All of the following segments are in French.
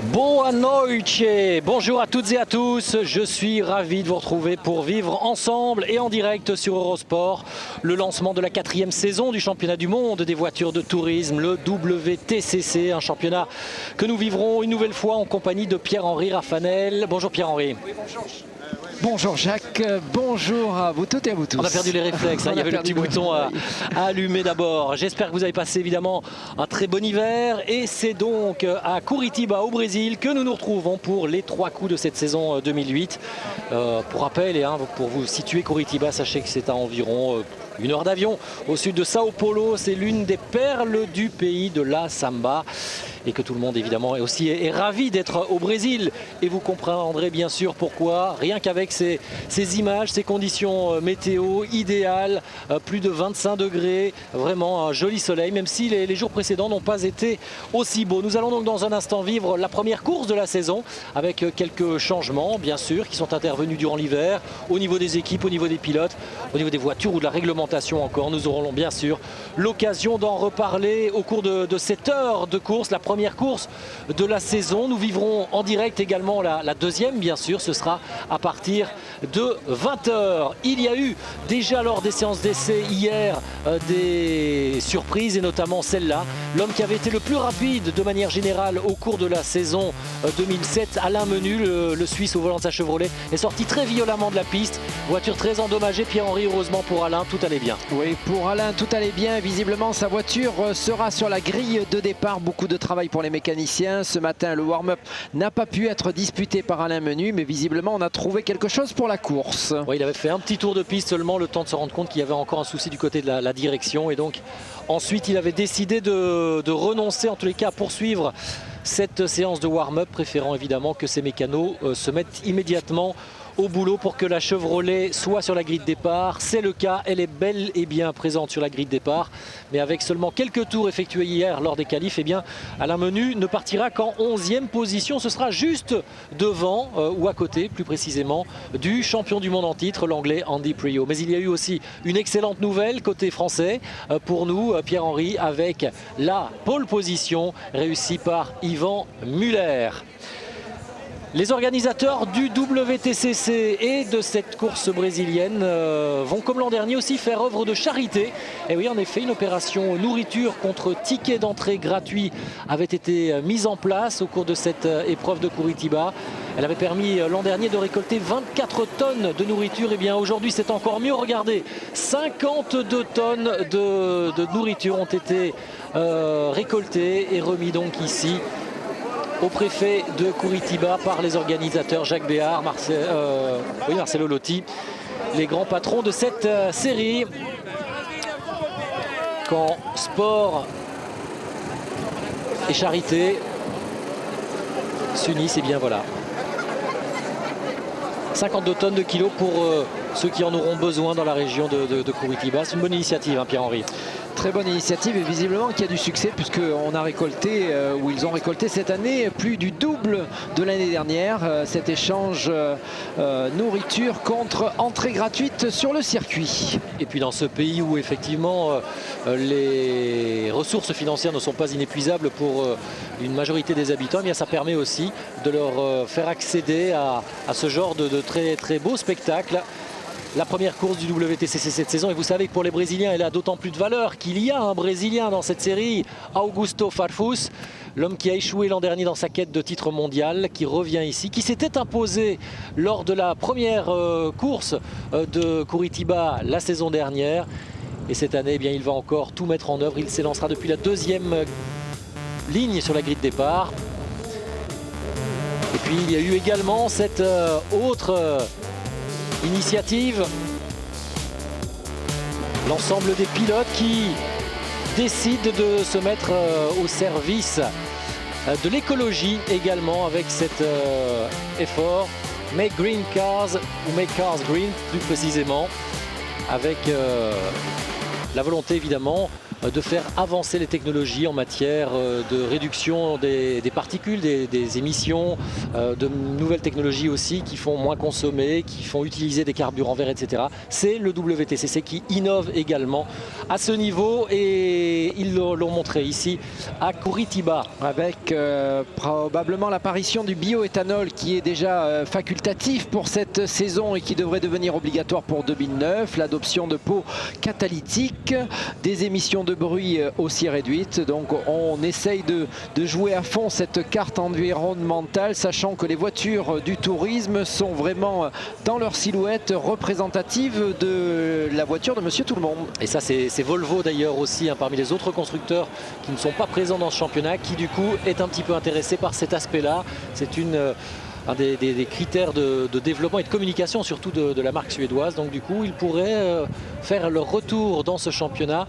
Boa noite, bonjour à toutes et à tous, je suis ravi de vous retrouver pour vivre ensemble et en direct sur Eurosport le lancement de la 4e saison du championnat du monde des voitures de tourisme, le WTCC, un championnat que nous vivrons une nouvelle fois en compagnie de Pierre-Henri Raffanel. Bonjour Pierre-Henri. Oui, bonjour. Bonjour Jacques, bonjour à vous toutes et à vous tous. On a perdu les réflexes, il y avait le petit bouton à allumer d'abord. J'espère que vous avez passé évidemment un très bon hiver et c'est donc à Curitiba au Brésil que nous nous retrouvons pour les 3 coups de cette saison 2008. Pour rappel, et pour vous situer Curitiba, sachez que c'est à environ 1 heure d'avion au sud de Sao Paulo. C'est l'une des perles du pays de la samba. Et que tout le monde évidemment est ravi d'être au Brésil. Et vous comprendrez bien sûr pourquoi, rien qu'avec ces images, ces conditions météo idéales, plus de 25 degrés, vraiment un joli soleil, même si les jours précédents n'ont pas été aussi beaux. Nous allons donc dans un instant vivre la première course de la saison, avec quelques changements bien sûr qui sont intervenus durant l'hiver, au niveau des équipes, au niveau des pilotes, au niveau des voitures ou de la réglementation encore. Nous aurons bien sûr l'occasion d'en reparler au cours de cette heure de course, la première course de la saison. Nous vivrons en direct également la deuxième, bien sûr, ce sera à partir de 20 h. Il y a eu déjà lors des séances d'essai hier des surprises et notamment celle-là. L'homme qui avait été le plus rapide de manière générale au cours de la saison 2007, Alain Menu, le Suisse au volant de sa Chevrolet, est sorti très violemment de la piste. Voiture très endommagée. Pierre-Henri, heureusement pour Alain, tout allait bien. Oui, pour Alain, tout allait bien. Visiblement, sa voiture sera sur la grille de départ. Beaucoup de travail pour les mécaniciens. Ce matin, le warm-up n'a pas pu être disputé par Alain Menu, mais visiblement, on a trouvé quelque chose pour la course. Oui, il avait fait un petit tour de piste seulement, le temps de se rendre compte qu'il y avait encore un souci du côté de la direction. Et donc, ensuite, il avait décidé de renoncer, en tous les cas, à poursuivre cette séance de warm-up, préférant évidemment que ces mécanos se mettent immédiatement au boulot pour que la Chevrolet soit sur la grille de départ. C'est le cas, elle est bel et bien présente sur la grille de départ, mais avec seulement quelques tours effectués hier lors des qualifs, eh bien, Alain Menu ne partira qu'en 11e position. Ce sera juste devant, ou à côté plus précisément, du champion du monde en titre, l'anglais Andy Priaulx. Mais il y a eu aussi une excellente nouvelle côté français pour nous, Pierre-Henri, avec la pole position réussie par Yvan Muller. Les organisateurs du WTCC et de cette course brésilienne vont comme l'an dernier aussi faire œuvre de charité. Et oui, en effet, une opération nourriture contre ticket d'entrée gratuit avait été mise en place au cours de cette épreuve de Curitiba. Elle avait permis l'an dernier de récolter 24 tonnes de nourriture. Et bien aujourd'hui, c'est encore mieux. Regardez, 52 tonnes de nourriture ont été récoltées et remis donc ici au préfet de Curitiba par les organisateurs Jacques Béard, Marcelo Lotti, les grands patrons de cette série. Quand sport et charité s'unissent, et bien voilà. 52 tonnes de kilos pour ceux qui en auront besoin dans la région de Curitiba. C'est une bonne initiative, hein, Pierre-Henri. Très bonne initiative et visiblement qu'il y a du succès puisqu'on a récolté, ou ils ont récolté cette année plus du double de l'année dernière. Cet échange nourriture contre entrée gratuite sur le circuit. Et puis dans ce pays où effectivement les ressources financières ne sont pas inépuisables pour une majorité des habitants, eh bien ça permet aussi de leur faire accéder à ce genre de très très beau spectacle. La première course du WTCC cette saison, et vous savez que pour les Brésiliens elle a d'autant plus de valeur qu'il y a un Brésilien dans cette série, Augusto Farfus, l'homme qui a échoué l'an dernier dans sa quête de titre mondial, qui revient ici, qui s'était imposé lors de la première course de Curitiba la saison dernière. Et cette année, eh bien, il va encore tout mettre en œuvre. Il s'élancera depuis la 2e ligne sur la grille de départ. Et puis il y a eu également cette autre initiative, l'ensemble des pilotes qui décident de se mettre au service de l'écologie également avec cet effort Make Green Cars, ou Make Cars Green plus précisément, avec la volonté évidemment de faire avancer les technologies en matière de réduction des particules, des émissions, de nouvelles technologies aussi qui font moins consommer, qui font utiliser des carburants verts, etc. C'est le WTCC qui innove également à ce niveau et ils l'ont montré ici à Curitiba. Avec probablement l'apparition du bioéthanol qui est déjà facultatif pour cette saison et qui devrait devenir obligatoire pour 2009, l'adoption de pots catalytiques, des émissions de bruit aussi réduites. Donc on essaye de jouer à fond cette carte environnementale, sachant que les voitures du tourisme sont vraiment dans leur silhouette représentative de la voiture de Monsieur Tout-le-Monde. Et ça c'est Volvo d'ailleurs aussi, hein, parmi les autres constructeurs qui ne sont pas présents dans ce championnat, qui du coup est un petit peu intéressé par cet aspect-là. C'est un des critères de développement et de communication surtout de la marque suédoise. Donc du coup, ils pourraient faire leur retour dans ce championnat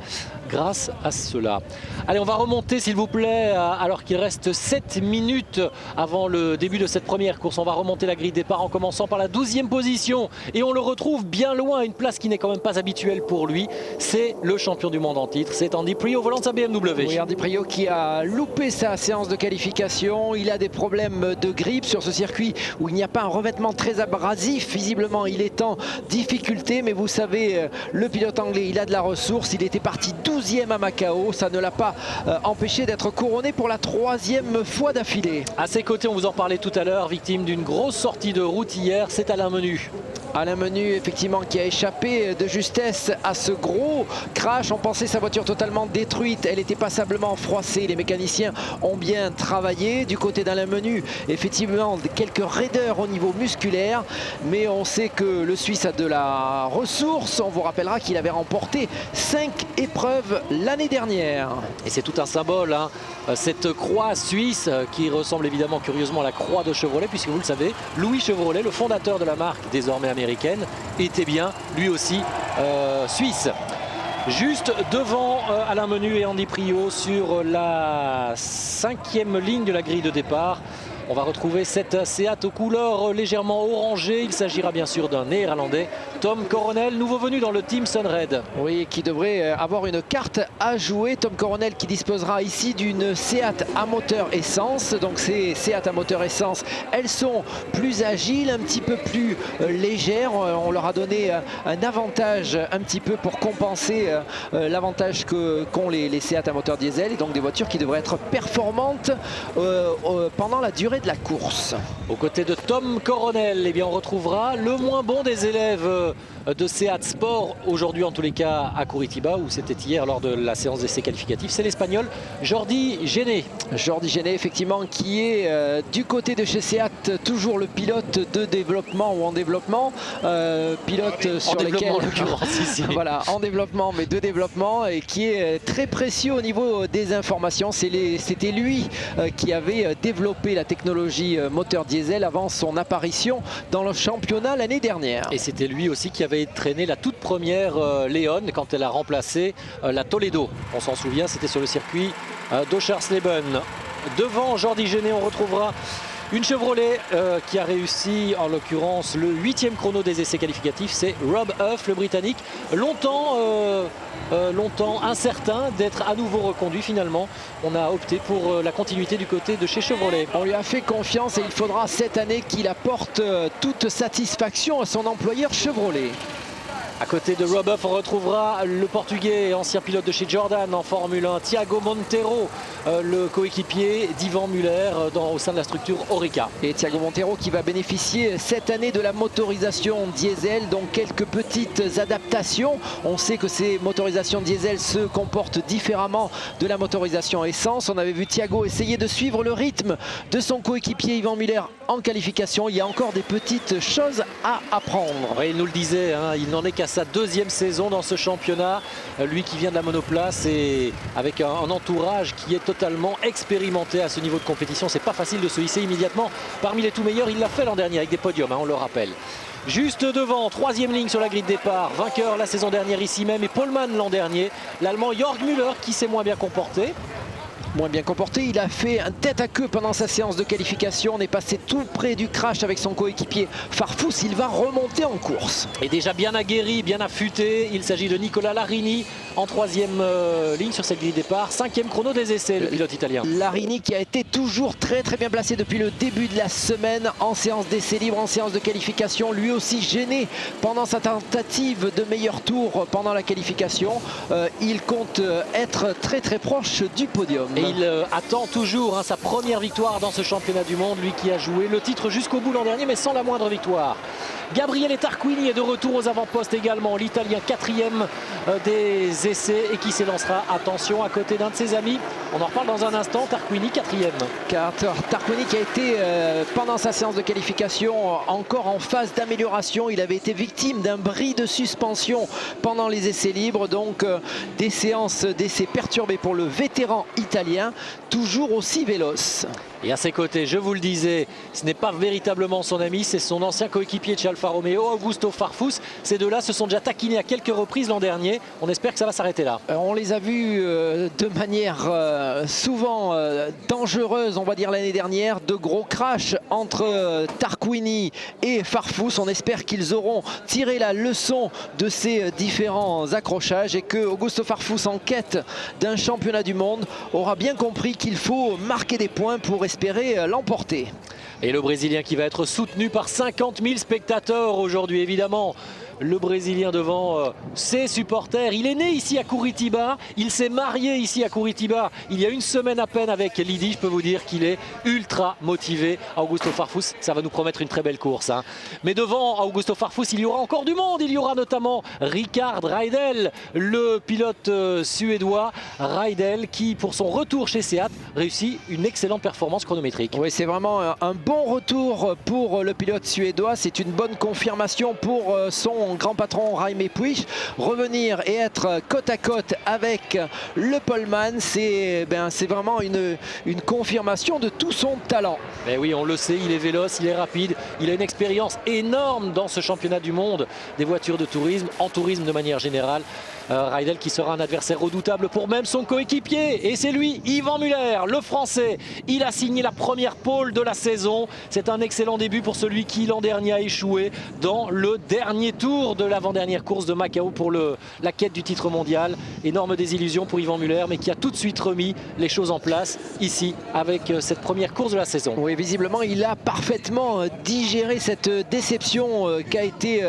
grâce à cela. Allez, on va remonter s'il vous plaît, alors qu'il reste 7 minutes avant le début de cette première course. On va remonter la grille de départ en commençant par la 12e position. Et on le retrouve bien loin, une place qui n'est quand même pas habituelle pour lui. C'est le champion du monde en titre, c'est Andy Priaulx au volant de sa BMW. Oui, Andy Priaulx qui a loupé sa séance de qualification. Il a des problèmes de grippe sur ce circuit où il n'y a pas un revêtement très abrasif. Visiblement, il est en difficulté, mais vous savez, le pilote anglais, il a de la ressource. Il était parti 12e à Macao. Ça ne l'a pas empêché d'être couronné pour la 3e fois d'affilée. À ses côtés, on vous en parlait tout à l'heure, victime d'une grosse sortie de route hier, c'est Alain Menu. Alain Menu, effectivement, qui a échappé de justesse à ce gros crash. On pensait sa voiture totalement détruite. Elle était passablement froissée. Les mécaniciens ont bien travaillé. Du côté d'Alain Menu, effectivement, quelques raideurs au niveau musculaire. Mais on sait que le Suisse a de la ressource. On vous rappellera qu'il avait remporté 5 épreuves l'année dernière. Et c'est tout un symbole, hein, cette croix suisse qui ressemble évidemment curieusement à la croix de Chevrolet, puisque vous le savez, Louis Chevrolet, le fondateur de la marque désormais américaine, était bien lui aussi suisse. Juste devant Alain Menu et Andy Priaulx sur la 5e ligne de la grille de départ. On va retrouver cette Seat aux couleurs légèrement orangées. Il s'agira bien sûr d'un néerlandais, Tom Coronel, nouveau venu dans le team Sunred. Oui, qui devrait avoir une carte à jouer. Tom Coronel qui disposera ici d'une Seat à moteur essence. Donc ces Seat à moteur essence, elles sont plus agiles, un petit peu plus légères. On leur a donné un avantage un petit peu pour compenser l'avantage qu'ont les Seat à moteur diesel. Et donc des voitures qui devraient être performantes pendant la durée de la course. Aux côtés de Tom Coronel, eh bien, on retrouvera le moins bon des élèves de Seat Sport, aujourd'hui en tous les cas à Curitiba, où c'était hier lors de la séance d'essai qualificatif. C'est l'Espagnol Jordi Gené. Jordi Gené, effectivement, qui est du côté de chez Seat, toujours le pilote de développement ou en développement. Pilote sur lequel... en l'occurrence ici. Voilà, en développement, mais de développement, et qui est très précieux au niveau des informations. C'était lui qui avait développé la technologie moteur diesel avant son apparition dans le championnat l'année dernière. Et c'était lui aussi qui avait traîné la toute première Leon quand elle a remplacé la Toledo. On s'en souvient, c'était sur le circuit d'Oschersleben. Devant Jordi Gené, on retrouvera une Chevrolet qui a réussi en l'occurrence le 8e chrono des essais qualificatifs. C'est Rob Huff, le Britannique, longtemps incertain d'être à nouveau reconduit. Finalement, on a opté pour la continuité du côté de chez Chevrolet. On lui a fait confiance et il faudra cette année qu'il apporte toute satisfaction à son employeur Chevrolet. À côté de Rob Huff, on retrouvera le Portugais, ancien pilote de chez Jordan en Formule 1, Thiago Monteiro, le coéquipier d'Ivan Muller au sein de la structure Oreca. Et Thiago Monteiro qui va bénéficier cette année de la motorisation diesel, donc quelques petites adaptations. On sait que ces motorisations diesel se comportent différemment de la motorisation essence. On avait vu Thiago essayer de suivre le rythme de son coéquipier Ivan Muller en qualification. Il y a encore des petites choses à apprendre. Oui, il nous le disait, hein, il n'en est qu'à sa 2e saison dans ce championnat. Lui qui vient de la monoplace et avec un entourage qui est totalement expérimenté à ce niveau de compétition. C'est pas facile de se hisser immédiatement parmi les tout meilleurs. Il l'a fait l'an dernier avec des podiums, hein, on le rappelle. Juste devant, 3e ligne sur la grille de départ, vainqueur la saison dernière ici même et poleman l'an dernier, l'Allemand Jörg Müller qui s'est moins bien comporté. moins bien comporté. Il a fait un tête à queue pendant sa séance de qualification. On est passé tout près du crash avec son coéquipier Farfous. Il va remonter en course. Et déjà bien aguerri, bien affûté. Il s'agit de Nicola Larini en troisième ligne sur cette grille de départ. 5e chrono des essais, le pilote italien. Larini qui a été toujours très bien placé depuis le début de la semaine en séance d'essai libre, en séance de qualification. Lui aussi gêné pendant sa tentative de meilleur tour pendant la qualification. Il compte être très proche du podium. Et il attend toujours sa première victoire dans ce championnat du monde. Lui qui a joué le titre jusqu'au bout l'an dernier, mais sans la moindre victoire. Gabriele Tarquini est de retour aux avant-postes également. L'Italien 4e des essais et qui s'élancera, attention, à côté d'un de ses amis. On en reparle dans un instant. Tarquini 4e. Tarquini qui a été pendant sa séance de qualification encore en phase d'amélioration. Il avait été victime d'un bris de suspension pendant les essais libres. Donc des séances d'essais perturbées pour le vétéran italien, toujours aussi véloce. Et à ses côtés, je vous le disais, ce n'est pas véritablement son ami, c'est son ancien coéquipier de chez Alfa Romeo, Augusto Farfus. Ces deux-là se sont déjà taquinés à quelques reprises l'an dernier. On espère que ça va s'arrêter là. On les a vus de manière souvent dangereuse, on va dire l'année dernière. De gros crashs entre Tarquini et Farfus. On espère qu'ils auront tiré la leçon de ces différents accrochages et que Augusto Farfus, en quête d'un championnat du monde, aura bien compris qu'il faut marquer des points pour espérer l'emporter. Et le Brésilien qui va être soutenu par 50 000 spectateurs aujourd'hui, évidemment. Le Brésilien devant ses supporters. Il est né ici à Curitiba, il s'est marié ici à Curitiba il y a une semaine à peine avec Lydie. Je peux vous dire qu'il est ultra motivé. Augusto Farfus, ça va nous promettre une très belle course. Mais devant Augusto Farfus, il y aura encore du monde. Il y aura notamment Rickard Reidel, le pilote suédois. Reidel qui, pour son retour chez Seat, réussit une excellente performance chronométrique. Oui, c'est vraiment un bon retour pour le pilote suédois. C'est une bonne confirmation pour son grand patron Jaime Puig. Revenir et être côte à côte avec le poleman, c'est vraiment une confirmation de tout son talent. Mais oui, on le sait, il est véloce, il est rapide, il a une expérience énorme dans ce championnat du monde des voitures de tourisme, en tourisme de manière générale. Reidel qui sera un adversaire redoutable pour même son coéquipier, et c'est lui, Yvan Muller, le français. Il a signé la première pole de la saison. C'est un excellent début pour celui qui l'an dernier a échoué dans le dernier tour de l'avant-dernière course de Macao pour la quête du titre mondial. Énorme désillusion pour Yvan Muller, mais qui a tout de suite remis les choses en place ici avec cette première course de la saison. Oui, visiblement il a parfaitement digéré cette déception qu'a été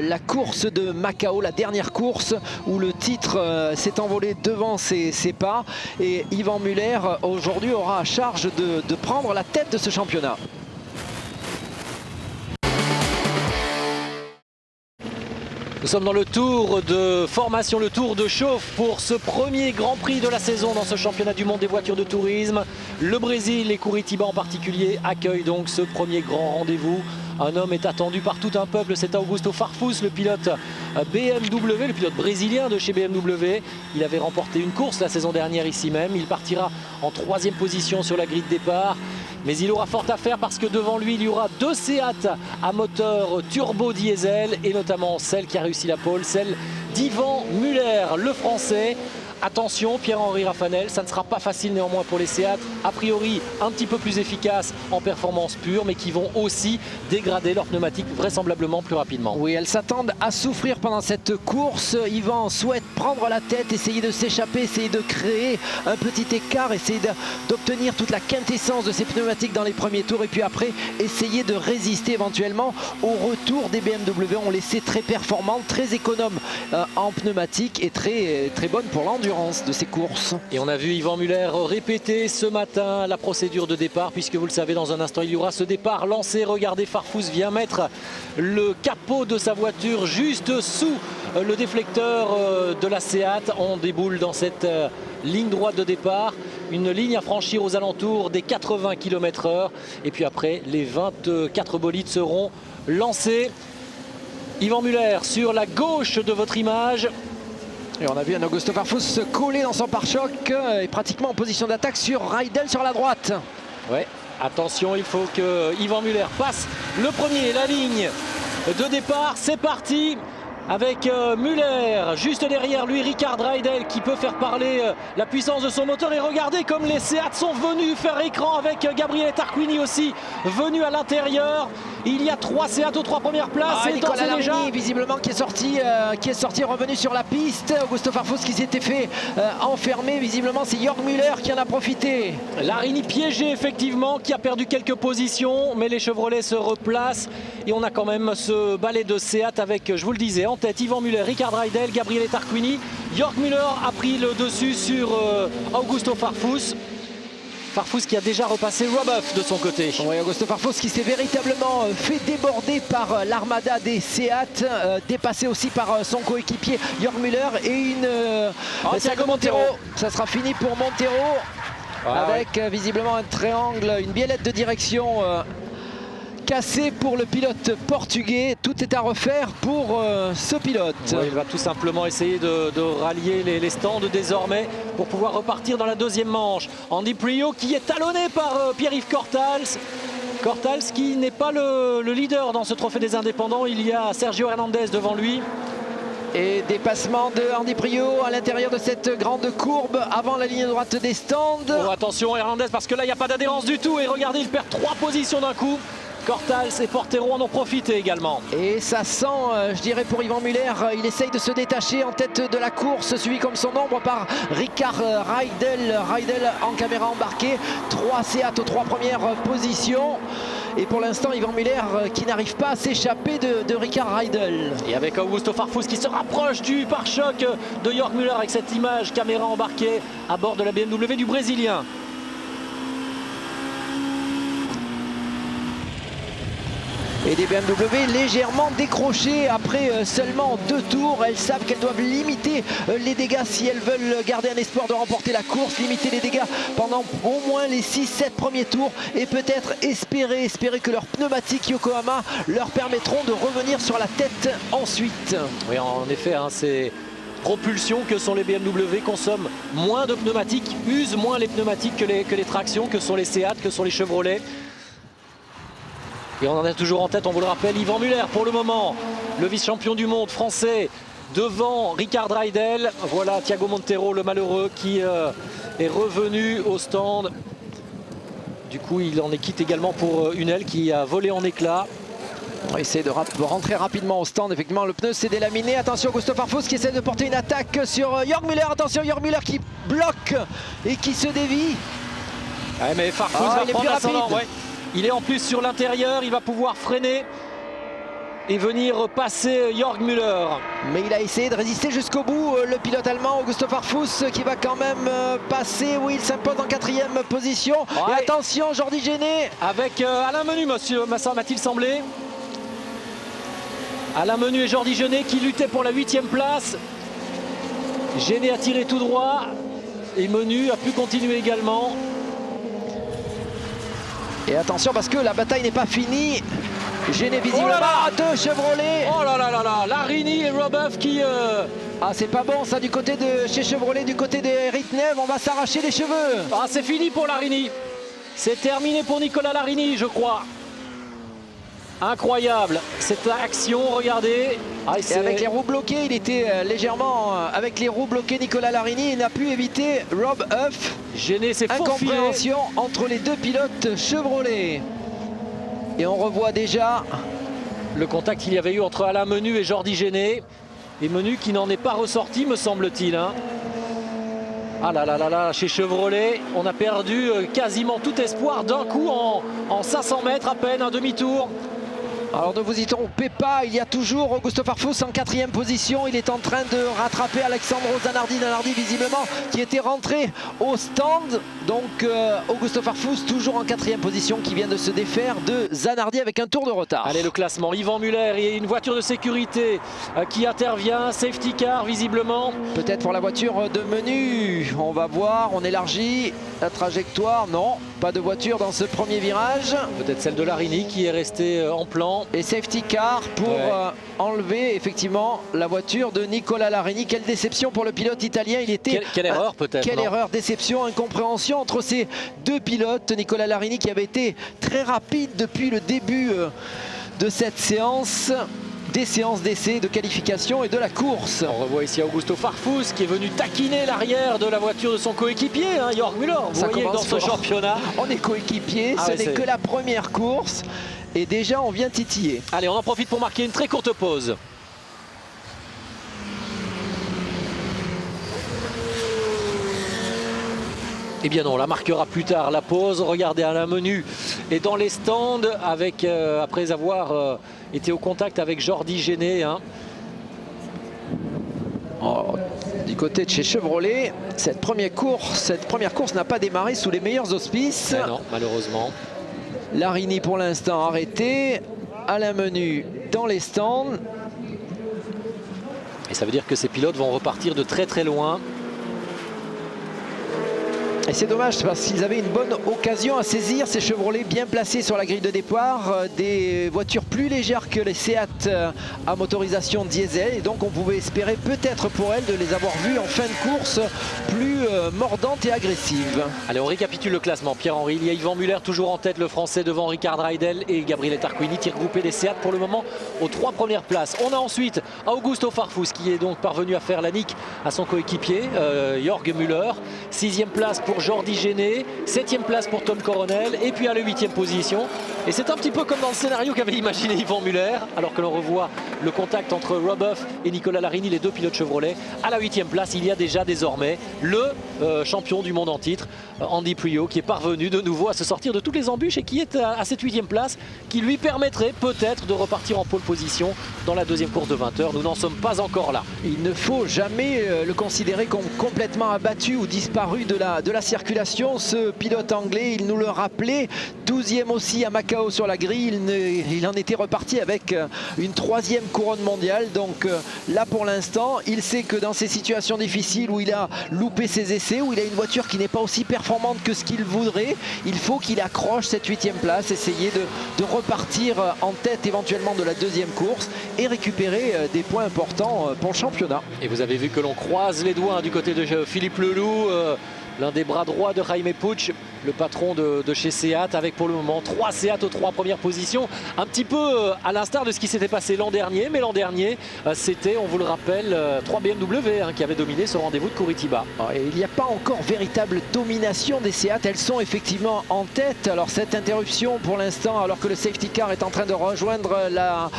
la course de Macao, la dernière course où le titre s'est envolé devant ses pas, et Yvan Muller aujourd'hui aura à charge de prendre la tête de ce championnat. Nous sommes dans le tour de formation, le tour de chauffe pour ce premier Grand Prix de la saison dans ce championnat du monde des voitures de tourisme. Le Brésil et Curitiba en particulier accueillent donc ce premier grand rendez-vous. Un homme est attendu par tout un peuple, c'est Augusto Farfus, le pilote BMW, le pilote brésilien de chez BMW. Il avait remporté une course la saison dernière ici même. Il partira en 3e position sur la grille de départ. Mais il aura fort à faire parce que devant lui, il y aura 2 Seat à moteur turbo diesel et notamment celle qui a réussi la pole, celle d'Yvan Muller, le français. Attention, Pierre-Henri Raffanel, ça ne sera pas facile néanmoins pour les Seat, a priori un petit peu plus efficaces en performance pure, mais qui vont aussi dégrader leurs pneumatiques vraisemblablement plus rapidement. Oui, elles s'attendent à souffrir pendant cette course. Yvan souhaite prendre la tête, essayer de s'échapper, essayer de créer un petit écart, essayer d'obtenir toute la quintessence de ses pneumatiques dans les premiers tours, et puis après essayer de résister éventuellement au retour des BMW. On les sait très performantes, très économes en pneumatiques et très bonnes pour l'endurance de ces courses. Et on a vu Yvan Muller répéter ce matin la procédure de départ, puisque vous le savez, dans un instant il y aura ce départ lancé. Regardez, Farfus vient mettre le capot de sa voiture juste sous le déflecteur de la Seat. On déboule dans cette ligne droite de départ, une ligne à franchir aux alentours des 80 km/h, et puis après les 24 bolides seront lancés. Yvan Muller sur la gauche de votre image. Et on a vu un Augusto Farfus se coller dans son pare-choc et pratiquement en position d'attaque sur Reidel sur la droite. Ouais, attention, il faut que Yvan Muller passe le premier, la ligne de départ. C'est parti. avec Muller, juste derrière lui Rickard Reidel qui peut faire parler la puissance de son moteur. Et regardez comme les Seat sont venus faire écran avec Gabriele Tarquini aussi venu à l'intérieur. Il y a 3 Seat aux 3 premières places. Et Nicolas Larini visiblement qui est sorti, revenu sur la piste. Augusto Farfus qui s'était fait enfermer, visiblement c'est Jörg Müller qui en a profité. Larini piégé effectivement, qui a perdu quelques positions, mais les Chevrolet se replacent et on a quand même ce balai de Seat avec, je vous le disais, en tête Yvan Muller, Rickard Reidel, Gabriele Tarquini. Jörg Müller a pris le dessus sur Augusto Farfus. Farfus qui a déjà repassé Robuff de son côté. Oui, Augusto Farfus qui s'est véritablement fait déborder par l'armada des Seat, dépassé aussi par son coéquipier Jörg Müller et Thiago Montero. Ça sera fini pour Montero avec visiblement un triangle, une biellette de direction cassée pour le pilote portugais. Tout est à refaire pour ce pilote. Ouais, il va tout simplement essayer de rallier les stands désormais pour pouvoir repartir dans la deuxième manche. Andy Priaulx qui est talonné par Pierre-Yves Cortals. Cortals qui n'est pas le leader dans ce trophée des indépendants. Il y a Sergio Hernandez devant lui. Et dépassement de Andy Priaulx à l'intérieur de cette grande courbe avant la ligne droite des stands. Oh, attention Hernandez parce que là il n'y a pas d'adhérence du tout. Et regardez, il perd 3 positions d'un coup. Cortals et Portero en ont profité également. Et ça sent, je dirais pour Yvan Muller, il essaye de se détacher en tête de la course, suivi comme son ombre par Rickard Reidel. Reidel en caméra embarquée, 3 Seat aux 3 premières positions. Et pour l'instant, Yvan Muller qui n'arrive pas à s'échapper de Rickard Reidel. Et avec Augusto Farfus qui se rapproche du pare-choc de Jörg Müller avec cette image caméra embarquée à bord de la BMW du Brésilien. Et des BMW légèrement décrochées après seulement 2 tours. Elles savent qu'elles doivent limiter les dégâts si elles veulent garder un espoir de remporter la course. Limiter les dégâts pendant au moins les 6-7 premiers tours. Et peut-être espérer que leurs pneumatiques Yokohama leur permettront de revenir sur la tête ensuite. Oui, en effet, ces propulsions que sont les BMW consomment moins de pneumatiques, usent moins les pneumatiques que les tractions, que sont les Seat, que sont les Chevrolet. Et on en a toujours en tête, on vous le rappelle, Yvan Muller pour le moment, le vice-champion du monde français devant Rickard Reidel. Voilà Thiago Montero, le malheureux, qui est revenu au stand. Du coup, il en est quitte également pour une aile qui a volé en éclats. On va essayer de rentrer rapidement au stand. Effectivement, le pneu s'est délaminé. Attention, Augusto Farfus qui essaie de porter une attaque sur Jörg Müller. Attention, Jörg Müller qui bloque et qui se dévie. Ouais, mais Farfus va prendre l'ascendant. Ouais. Il est en plus sur l'intérieur, il va pouvoir freiner et venir passer Jörg Müller. Mais il a essayé de résister jusqu'au bout, le pilote allemand Augusto Farfus qui va quand même passer. Oui, il s'impose en 4e position. Ouais. Et attention, Jordi Géné. Avec Alain Menu, m'a-t-il semblé. Alain Menu et Jordi Géné qui luttaient pour la 8e place. Géné a tiré tout droit et Menu a pu continuer également. Et attention parce que la bataille n'est pas finie. Géné visiblement de Chevrolet. Oh là là là là, Larini et Robuff qui... Ah, c'est pas bon ça du côté de chez Chevrolet, du côté des Ritnev, on va s'arracher les cheveux. Ah, c'est fini pour Larini. C'est terminé pour Nicolas Larini, je crois. Incroyable cette action, regardez. Ah, et avec les roues bloquées, il était légèrement avec les roues bloquées. Nicolas Larini n'a pu éviter Rob Huff. Gêné, c'est incompréhension entre les deux pilotes Chevrolet. Et on revoit déjà le contact qu'il y avait eu entre Alain Menu et Jordi Géné. Et Menu qui n'en est pas ressorti, me semble-t-il. Hein. Ah là là là là, chez Chevrolet, on a perdu quasiment tout espoir d'un coup en 500 mètres à peine, un demi-tour. Alors ne vous y trompez pas, il y a toujours Augusto Farfus en 4e position. Il est en train de rattraper Alexandro Zanardi. Zanardi visiblement qui était rentré au stand. Donc Augusto Farfus toujours en 4e position qui vient de se défaire de Zanardi avec un tour de retard. Allez, le classement, Yvan Muller et une voiture de sécurité qui intervient. Safety car visiblement. Peut-être pour la voiture de Menu. On va voir, on élargit la trajectoire. Non, pas de voiture dans ce premier virage. Peut-être celle de Larini qui est restée en plan. Et safety car pour enlever effectivement la voiture de Nicolas Larini. Quelle déception pour le pilote italien. Il était quelle erreur peut-être. Quelle erreur, déception, incompréhension entre ces deux pilotes. Nicolas Larini qui avait été très rapide depuis le début de cette séance. des séances d'essai, de qualification et de la course. On revoit ici Augusto Farfus qui est venu taquiner l'arrière de la voiture de son coéquipier, hein, Jörg Müller. Vous voyez dans ce championnat. On est coéquipier, ce n'est que la première course et déjà on vient titiller. Allez, on en profite pour marquer une très courte pause. Eh bien non, on la marquera plus tard, la pause. Regardez, Alain Menu est dans les stands avec, après avoir été au contact avec Jordi Géné. Hein. Oh, du côté de chez Chevrolet, cette première course n'a pas démarré sous les meilleurs auspices. Non, malheureusement. Larini pour l'instant arrêté. Alain Menu dans les stands. Et ça veut dire que ces pilotes vont repartir de très très loin. Et c'est dommage parce qu'ils avaient une bonne occasion à saisir ces Chevrolet bien placés sur la grille de départ, des voitures plus légères que les Seat à motorisation diesel, et donc on pouvait espérer peut-être pour elles de les avoir vues en fin de course plus mordantes et agressives. Allez, on récapitule le classement. Pierre-Henri, il y a Yvan Muller toujours en tête, le français devant Ricard Reidel et Gabriele Tarquini, tir groupé des Seat pour le moment aux 3 premières places. On a ensuite Augusto Farfus qui est donc parvenu à faire la nique à son coéquipier Jörg Müller. 6e place pour Jordi Géné, 7e place pour Tom Coronel et puis à la 8e position. Et c'est un petit peu comme dans le scénario qu'avait imaginé Yvan Muller, alors que l'on revoit le contact entre Robuff et Nicolas Larini, les 2 pilotes Chevrolet. À la 8e place, il y a déjà désormais le champion du monde en titre, Andy Priaulx, qui est parvenu de nouveau à se sortir de toutes les embûches et qui est à cette 8e place, qui lui permettrait peut-être de repartir en pole position dans la 2e course de 20 heures. Nous n'en sommes pas encore là. Il ne faut jamais le considérer comme complètement abattu ou disparu de la circulation. Ce pilote anglais, il nous le rappelait, 12e aussi à Macao sur la grille. Il en était reparti avec une 3e couronne mondiale. Donc là pour l'instant, il sait que dans ces situations difficiles où il a loupé ses essais, où il a une voiture qui n'est pas aussi performante que ce qu'il voudrait, il faut qu'il accroche cette 8e place, essayer de repartir en tête éventuellement de la 2e course et récupérer des points importants pour le championnat. Et vous avez vu que l'on croise les doigts du côté de Philippe Leloup, l'un des bras droits de Jaime Puig, le patron de chez Seat, avec pour le moment 3 Seat aux 3 premières positions. Un petit peu à l'instar de ce qui s'était passé l'an dernier, mais l'an dernier c'était, on vous le rappelle, 3 BMW qui avaient dominé ce rendez-vous de Curitiba. Et il n'y a pas encore véritable domination des Seat, elles sont effectivement en tête. Alors cette interruption pour l'instant, alors que le safety car est en train de rejoindre la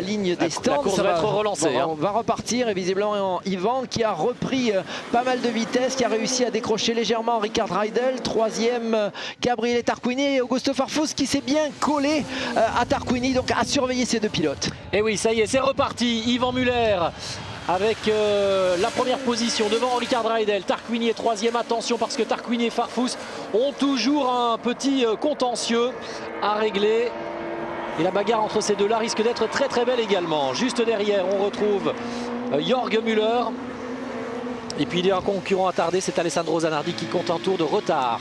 ligne des stands, la course va être relancée. On va repartir, et visiblement Yvan qui a repris pas mal de vitesse, qui a réussi à décrocher légèrement Ricard Reidel, 3e Gabriele Tarquini, et Augusto Farfus qui s'est bien collé à Tarquini, donc à surveiller ces 2 pilotes. Et oui, ça y est, c'est reparti. Yvan Muller avec la première position devant Ricard Reidel. Tarquini est 3e. Attention parce que Tarquini et Farfus ont toujours un petit contentieux à régler. Et la bagarre entre ces deux-là risque d'être très très belle également. Juste derrière, on retrouve Jörg Müller. Et puis il y a un concurrent attardé, c'est Alessandro Zanardi qui compte un tour de retard.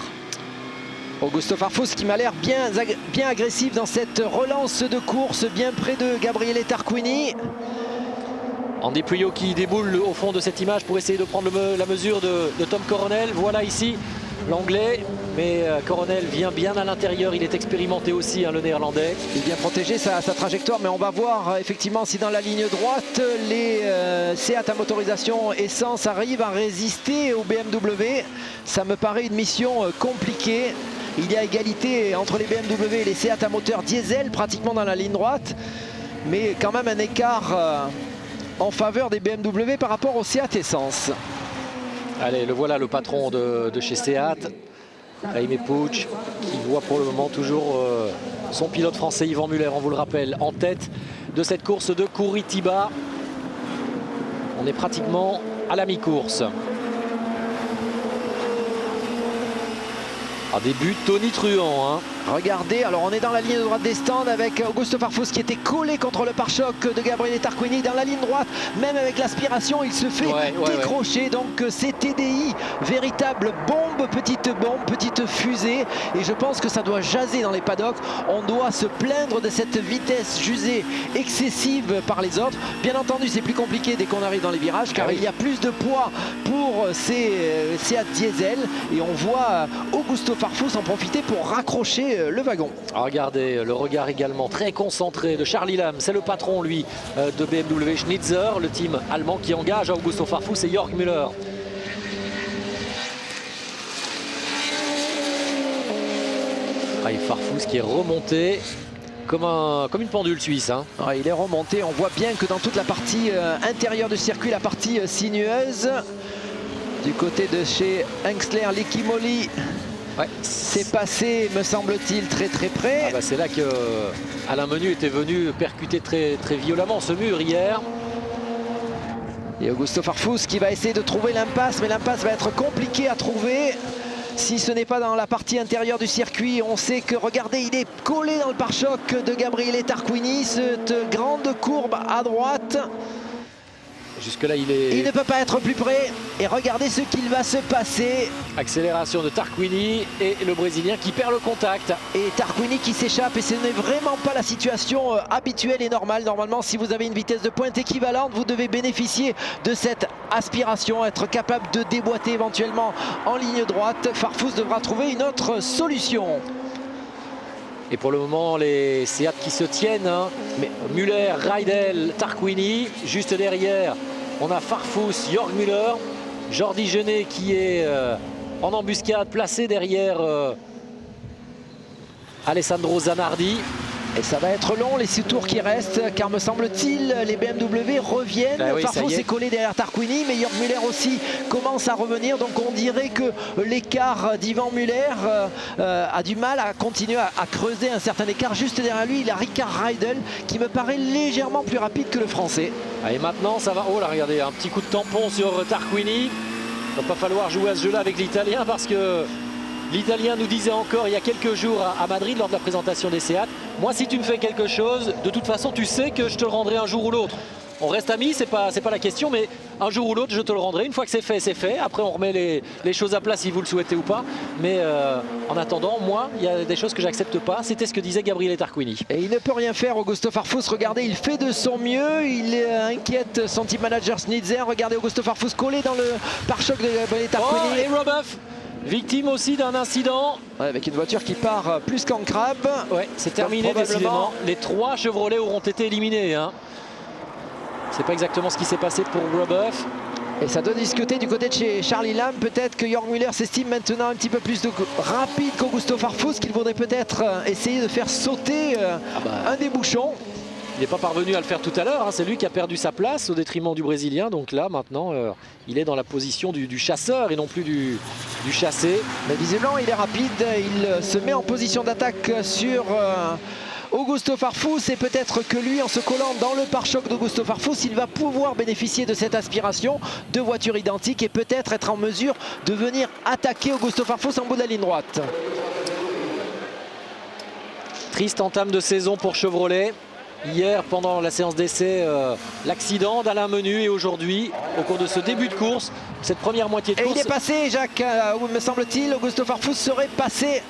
Augusto Farfus qui m'a l'air bien agressif dans cette relance de course, bien près de Gabriele Tarquini. Andy Priaulx qui déboule au fond de cette image pour essayer de prendre la mesure de Tom Coronel. Voilà ici l'anglais, mais Coronel vient bien à l'intérieur, il est expérimenté aussi, le néerlandais. Il vient protéger sa trajectoire, mais on va voir effectivement si dans la ligne droite les Seat à motorisation essence arrivent à résister au BMW. Ça me paraît une mission compliquée. Il y a égalité entre les BMW et les Seat à moteur diesel pratiquement dans la ligne droite, mais quand même un écart en faveur des BMW par rapport au Seat essence. Allez, le voilà, le patron de chez Seat, Jaime Puig, qui voit pour le moment toujours son pilote français Yvan Muller, on vous le rappelle, en tête de cette course de Curitiba. On est pratiquement à la mi-course. Un début tonitruant. Regardez, alors on est dans la ligne droite des stands avec Augusto Farfus qui était collé contre le pare-choc de Gabriele Tarquini. Dans la ligne droite, même avec l'aspiration, il se fait décrocher. Donc c'est TDI, véritable bombe, petite fusée. Et je pense que ça doit jaser dans les paddocks. On doit se plaindre de cette vitesse jusée excessive par les autres. Bien entendu, c'est plus compliqué dès qu'on arrive dans les virages, car il y a plus de poids pour ces Seat diesel. Et on voit Augusto Farfus en profiter pour raccrocher quitter le wagon. Regardez le regard également très concentré de Charlie Lam, c'est le patron lui de BMW Schnitzer, le team allemand qui engage Augusto Farfus et Jörg Müller. Et Farfus qui est remonté comme une pendule suisse. Hein. Il est remonté, on voit bien que dans toute la partie intérieure du circuit, la partie sinueuse, du côté de chez Hengstler, Liquimoli, c'est passé, me semble-t-il, très près. C'est là que Alain Menu était venu percuter très violemment ce mur hier. Et Augusto Farfus qui va essayer de trouver l'impasse, mais l'impasse va être compliquée à trouver. Si ce n'est pas dans la partie intérieure du circuit, on sait que, regardez, il est collé dans le pare-choc de Gabriele Tarquini, cette grande courbe à droite. Jusque-là, il ne peut pas être plus près. Et regardez ce qu'il va se passer. Accélération de Tarquini et le Brésilien qui perd le contact. Et Tarquini qui s'échappe, et ce n'est vraiment pas la situation habituelle et normale. Normalement, si vous avez une vitesse de pointe équivalente, vous devez bénéficier de cette aspiration, être capable de déboîter éventuellement en ligne droite. Farfus devra trouver une autre solution. Et pour le moment, les Seat qui se tiennent. Hein. Mais Müller, Reidel, Tarquini. Juste derrière, on a Farfus, Jörg Müller. Jordi Genet qui est en embuscade, placé derrière Alessandro Zanardi. Et ça va être long les 6 tours qui restent, car me semble-t-il les BMW reviennent. Farfus est collé derrière Tarquini, mais Jörg Müller aussi commence à revenir. Donc on dirait que l'écart d'Ivan Müller a du mal à continuer à creuser un certain écart. Juste derrière lui, il y a Ricard Reidel qui me paraît légèrement plus rapide que le Français. Et maintenant ça va, oh là regardez, un petit coup de tampon sur Tarquini. Il ne va pas falloir jouer à ce jeu-là avec l'Italien, parce que l'Italien nous disait encore il y a quelques jours à Madrid lors de la présentation des Seat, moi si tu me fais quelque chose, de toute façon tu sais que je te le rendrai un jour ou l'autre. On reste amis, c'est pas la question, mais un jour ou l'autre je te le rendrai. Une fois que c'est fait, c'est fait. Après on remet les choses à plat si vous le souhaitez ou pas. Mais en attendant, moi, il y a des choses que j'accepte pas. C'était ce que disait Gabriele Tarquini. Et il ne peut rien faire, Augusto Farfus. Regardez, il fait de son mieux. Il inquiète son team manager Schnitzer. Regardez Augusto Farfus collé dans le pare-choc de Gabriele Tarquini. Et Robuff, victime aussi d'un incident. Avec une voiture qui part plus qu'en crabe. C'est terminé décidément. Les 3 Chevrolet auront été éliminés. Hein. C'est pas exactement ce qui s'est passé pour Robuff. Et ça doit discuter du côté de chez Charlie Lam. Peut-être que Jörg Müller s'estime maintenant un petit peu plus rapide qu'Augusto Farfus, qu'il faudrait peut-être essayer de faire sauter un des bouchons. Il n'est pas parvenu à le faire tout à l'heure. Hein. C'est lui qui a perdu sa place au détriment du Brésilien. Donc là, maintenant, il est dans la position du chasseur et non plus du chassé. Mais visiblement, il est rapide. Il se met en position d'attaque sur Augusto Farfus, et peut-être que lui, en se collant dans le pare-choc d'Augusto Farfus, il va pouvoir bénéficier de cette aspiration, de voitures identiques, et peut-être être en mesure de venir attaquer Augusto Farfus en bout de la ligne droite. Triste entame de saison pour Chevrolet. Hier, pendant la séance d'essai, l'accident d'Alain Menu, et aujourd'hui, au cours de ce début de course, cette première moitié de course. Et il est passé, Jacques, me semble-t-il. Augusto Farfus serait passé.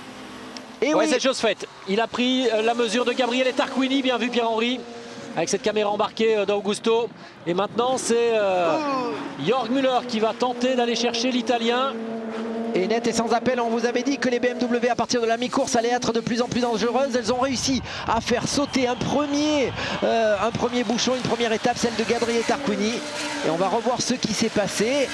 Et oui, c'est chose faite. Il a pris la mesure de Gabriele Tarquini, bien vu Pierre-Henri, avec cette caméra embarquée d'Augusto. Et maintenant, c'est Jörg Müller qui va tenter d'aller chercher l'Italien. Et net et sans appel, on vous avait dit que les BMW à partir de la mi-course allaient être de plus en plus dangereuses. Elles ont réussi à faire sauter un premier bouchon, une première étape, celle de Gabriele Tarquini. Et on va revoir ce qui s'est passé.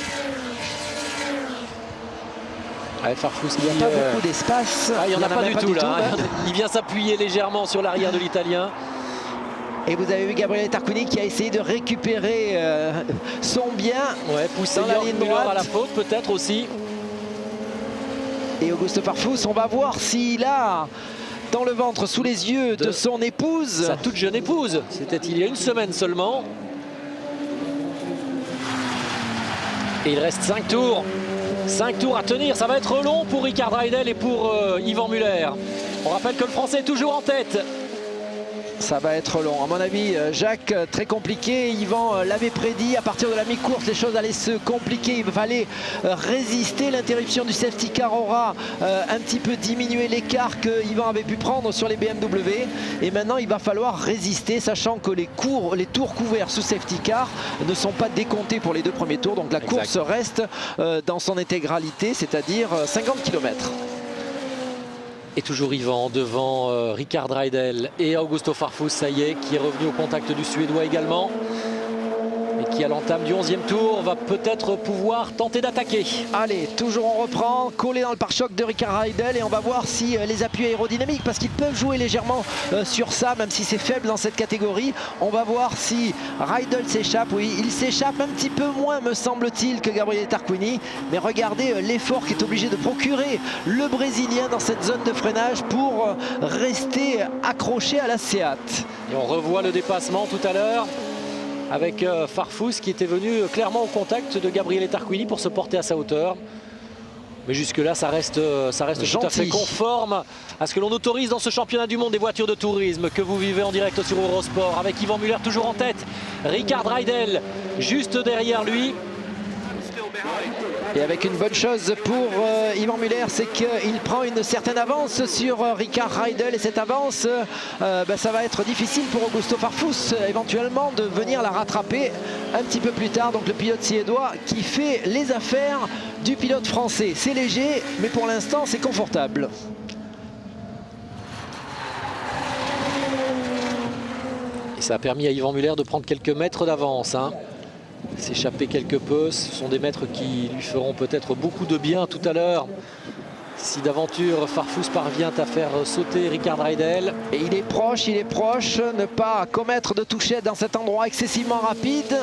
Farfus, il n'y a pas beaucoup d'espace. Il n'y en a pas du tout là. Il vient s'appuyer légèrement sur l'arrière de l'Italien. Et vous avez vu Gabriele Tarquini qui a essayé de récupérer son bien. Pousser dans la ligne droite à la faute peut-être aussi. Et Augusto Farfus, on va voir s'il a dans le ventre, sous les yeux de son épouse. Sa toute jeune épouse. C'était il y a une semaine seulement. Et il reste 5 tours. 5 tours à tenir, ça va être long pour Ricard Reidel et pour Ivan Müller. On rappelle que le Français est toujours en tête. Ça va être long. À mon avis, Jacques, très compliqué. Yvan l'avait prédit. À partir de la mi-course, les choses allaient se compliquer. Il fallait résister. L'interruption du safety car aura un petit peu diminué l'écart que Yvan avait pu prendre sur les BMW. Et maintenant, il va falloir résister, sachant que les tours couverts sous safety car ne sont pas décomptés pour les 2 premiers tours. Donc la course reste dans son intégralité, c'est-à-dire 50 km. Et toujours Yvan devant Rickard Reidel et Augusto Farfus, ça y est, qui est revenu au contact du Suédois également. Et qui à l'entame du 11e tour va peut-être pouvoir tenter d'attaquer. Allez, toujours on reprend, collé dans le pare-choc de Rickard Reidel et on va voir si les appuis aérodynamiques, parce qu'ils peuvent jouer légèrement sur ça, même si c'est faible dans cette catégorie. On va voir si Reidel s'échappe. Oui, il s'échappe un petit peu moins, me semble-t-il, que Gabriele Tarquini. Mais regardez l'effort qu'est obligé de procurer le Brésilien dans cette zone de freinage pour rester accroché à la Seat. Et on revoit le dépassement tout à l'heure, avec Farfus qui était venu clairement au contact de Gabriele Tarquini pour se porter à sa hauteur. Mais jusque-là, ça reste tout à fait conforme à ce que l'on autorise dans ce championnat du monde des voitures de tourisme que vous vivez en direct sur Eurosport, avec Yvan Muller toujours en tête, Rickard Reidel juste derrière lui. Et avec une bonne chose pour Yvan Muller, c'est qu'il prend une certaine avance sur Rickard Reidel. Et cette avance, ça va être difficile pour Augusto Farfus éventuellement de venir la rattraper un petit peu plus tard. Donc le pilote suédois qui fait les affaires du pilote français. C'est léger, mais pour l'instant c'est confortable. Et ça a permis à Yvan Muller de prendre quelques mètres d'avance, hein. S'échapper quelque peu, ce sont des mètres qui lui feront peut-être beaucoup de bien tout à l'heure. Si d'aventure Farfus parvient à faire sauter Rickard Reidel. Et il est proche, ne pas commettre de touchette dans cet endroit excessivement rapide.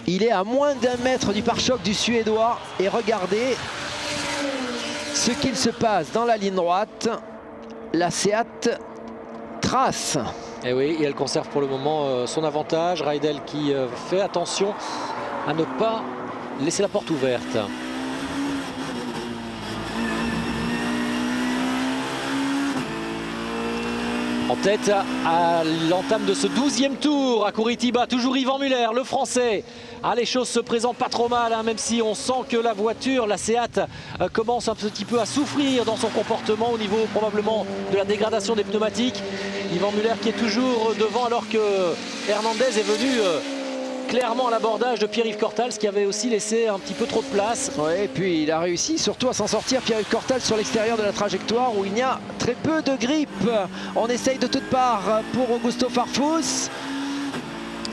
Il est à moins d'1 mètre du pare-choc du Suédois. Et regardez ce qu'il se passe dans la ligne droite. La Seat trace. Et oui, et elle conserve pour le moment son avantage. Reidel qui fait attention à ne pas laisser la porte ouverte. En tête à l'entame de ce 12e tour à Curitiba, toujours Yvan Muller, le Français. Ah, les choses se présentent pas trop mal, hein, même si on sent que la voiture, la Seat, commence un petit peu à souffrir dans son comportement au niveau probablement de la dégradation des pneumatiques. Yvan Muller qui est toujours devant alors que Hernandez est venu clairement à l'abordage de Pierre-Yves Cortals qui avait aussi laissé un petit peu trop de place. Ouais, et puis il a réussi surtout à s'en sortir, Pierre-Yves Cortals, sur l'extérieur de la trajectoire où il y a très peu de grippe. On essaye de toutes parts pour Augusto Farfus.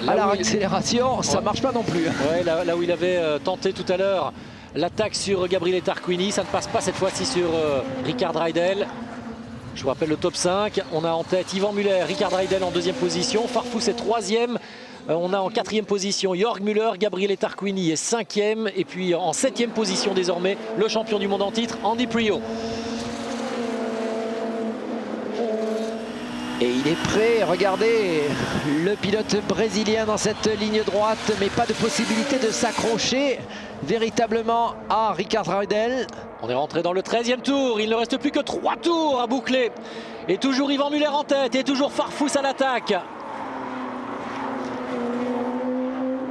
À la accélération, ça marche pas non plus. Ouais, là où il avait tenté tout à l'heure l'attaque sur Gabriele Tarquini, ça ne passe pas cette fois-ci sur Rickard Reidel. Je vous rappelle le top 5. On a en tête Yvan Muller, Rickard Reidel en 2e position. Farfus est 3e. On a en 4e position Jörg Müller, Gabriele Tarquini est 5e. Et puis en 7e position désormais, le champion du monde en titre, Andy Priaulx. Et il est prêt, regardez, le pilote brésilien dans cette ligne droite, mais pas de possibilité de s'accrocher véritablement à Rickard Reidel. On est rentré dans le 13e tour, il ne reste plus que 3 tours à boucler. Et toujours Yvan Muller en tête, et toujours Farfus à l'attaque.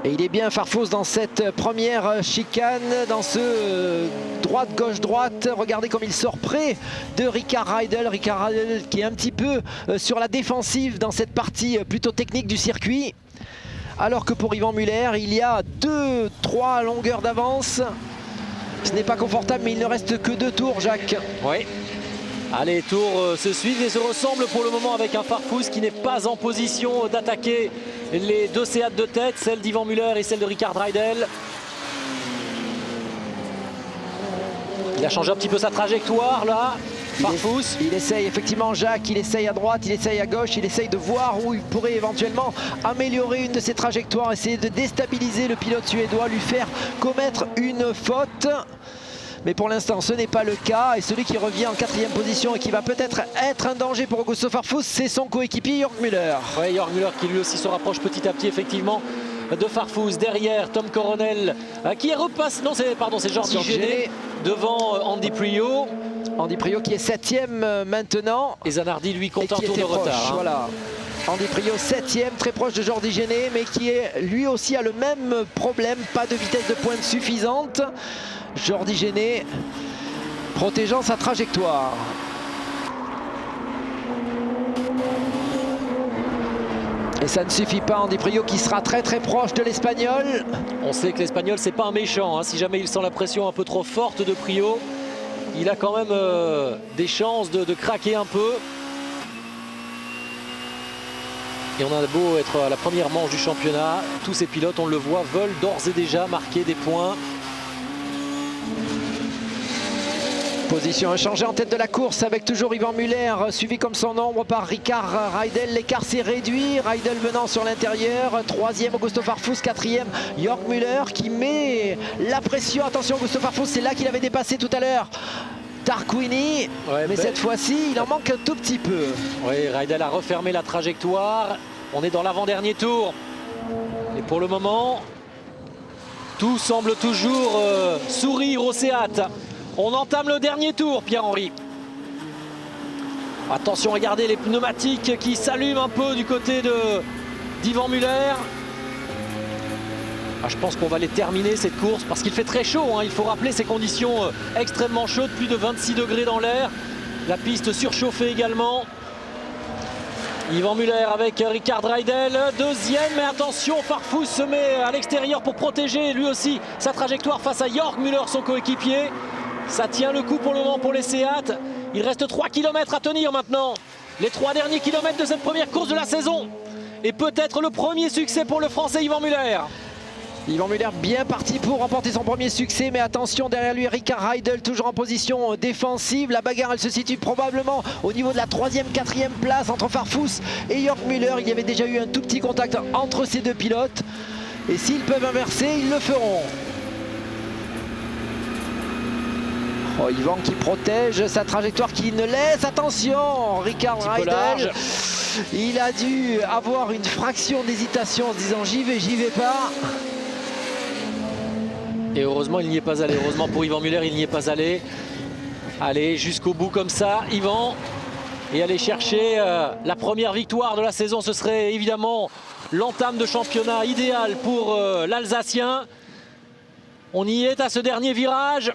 Et il est bien Farfus dans cette première chicane, dans ce droite-gauche-droite. Regardez comme il sort près de Rickard Reidel. Rickard Reidel qui est un petit peu sur la défensive dans cette partie plutôt technique du circuit. Alors que pour Yvan Muller, il y a 2-3 longueurs d'avance. Ce n'est pas confortable, mais il ne reste que 2 tours, Jacques. Oui. Allez, les tours se suivent et se ressemblent pour le moment avec un Farfus qui n'est pas en position d'attaquer les 2 Seat de tête, celle d'Yvan Muller et celle de Rickard Reidel. Il a changé un petit peu sa trajectoire là, Farfus. Il essaye effectivement, Jacques, il essaye à droite, il essaye à gauche, il essaye de voir où il pourrait éventuellement améliorer une de ses trajectoires, essayer de déstabiliser le pilote suédois, lui faire commettre une faute. Mais pour l'instant, ce n'est pas le cas. Et celui qui revient en 4e position et qui va peut-être être un danger pour Augusto Farfus, c'est son coéquipier Jörg Müller. Oui, Jörg Müller qui lui aussi se rapproche petit à petit, effectivement, de Farfus. Derrière, Tom Coronel qui est repassé. Non, c'est Jordi Géné devant Andy Priaulx. Andy Priaulx qui est 7e maintenant. Et Zanardi, lui, compte un tour de retard. Voilà. Andy Priaulx 7e, très proche de Jordi Géné, mais qui est lui aussi a le même problème, pas de vitesse de pointe suffisante. Jordi Géné protégeant sa trajectoire. Et ça ne suffit pas, Andy Priaulx qui sera très proche de l'Espagnol. On sait que l'Espagnol c'est pas un méchant, hein. Si jamais il sent la pression un peu trop forte de Priaulx, il a quand même des chances de craquer un peu. Et on a beau être à la première manche du championnat, tous ces pilotes, on le voit, veulent d'ores et déjà marquer des points. Position inchangée en tête de la course avec toujours Yvan Muller, suivi comme son ombre par Ricard Raidel. L'écart s'est réduit, Raidel venant sur l'intérieur. Troisième Augusto Farfus, quatrième Jörg Müller qui met la pression. Attention, Augusto Farfus, c'est là qu'il avait dépassé tout à l'heure Tarquini, ouais, mais cette fois-ci il en manque un tout petit peu. Oui, Raidel a refermé la trajectoire. On est dans l'avant-dernier tour. Et pour le moment, tout semble toujours sourire au Seat. On entame le dernier tour, Pierre-Henri. Attention, regardez les pneumatiques qui s'allument un peu du côté d'Yvan Muller. Je pense qu'on va les terminer cette course parce qu'il fait très chaud. Il faut rappeler ces conditions extrêmement chaudes, plus de 26 degrés dans l'air. La piste surchauffée également. Yvan Muller avec Ricard Raidel, deuxième, mais attention, Farfus se met à l'extérieur pour protéger lui aussi sa trajectoire face à Jörg Müller, son coéquipier. Ça tient le coup pour le moment pour les Seat. Il reste 3 km à tenir maintenant. Les 3 derniers kilomètres de cette première course de la saison. Et peut-être le premier succès pour le Français Yvan Muller. Yvan Muller bien parti pour remporter son premier succès, mais attention derrière lui Ricard Raidel toujours en position défensive. La bagarre elle se situe probablement au niveau de la 3e, 4e place entre Farfus et Jörg Müller. Il y avait déjà eu un tout petit contact entre ces deux pilotes et s'ils peuvent inverser, ils le feront. Oh, Yvan qui protège sa trajectoire, qui ne laisse, attention, Ricard Raidel, il a dû avoir une fraction d'hésitation en se disant j'y vais pas. Et heureusement il n'y est pas allé, heureusement pour Yvan Muller il n'y est pas allé. Allez jusqu'au bout comme ça Yvan, et aller chercher la première victoire de la saison, ce serait évidemment l'entame de championnat idéal pour l'Alsacien. On y est à ce dernier virage.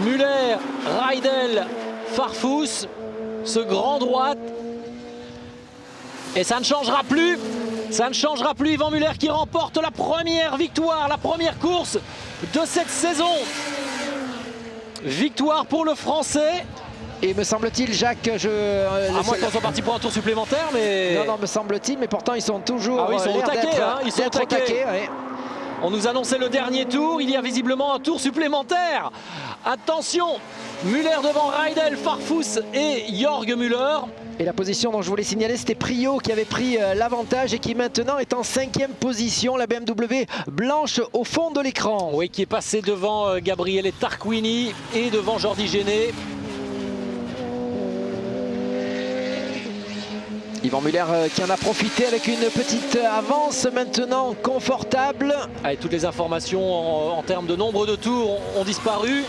Muller, Raidel, Farfus, ce grand droite. Et ça ne changera plus. Ça ne changera plus. Yvan Muller qui remporte la première victoire, la première course de cette saison. Victoire pour le Français. Et me semble-t-il, Jacques, à moins qu'on soit parti pour un tour supplémentaire, mais... Non, me semble-t-il, mais pourtant ils sont toujours... Ah oui, ils sont au taquet, ils sont au taquet. Ouais. On nous annonçait le dernier tour, il y a visiblement un tour supplémentaire. Attention, Muller devant Raidel, Farfus et Jörg Müller. Et la position dont je voulais signaler, c'était Priault qui avait pris l'avantage et qui maintenant est en 5e position. La BMW blanche au fond de l'écran. Oui, qui est passé devant Gabriele Tarquini et devant Jordi Géné. Yvan Muller qui en a profité avec une petite avance maintenant confortable. Allez, toutes les informations en termes de nombre de tours ont disparu.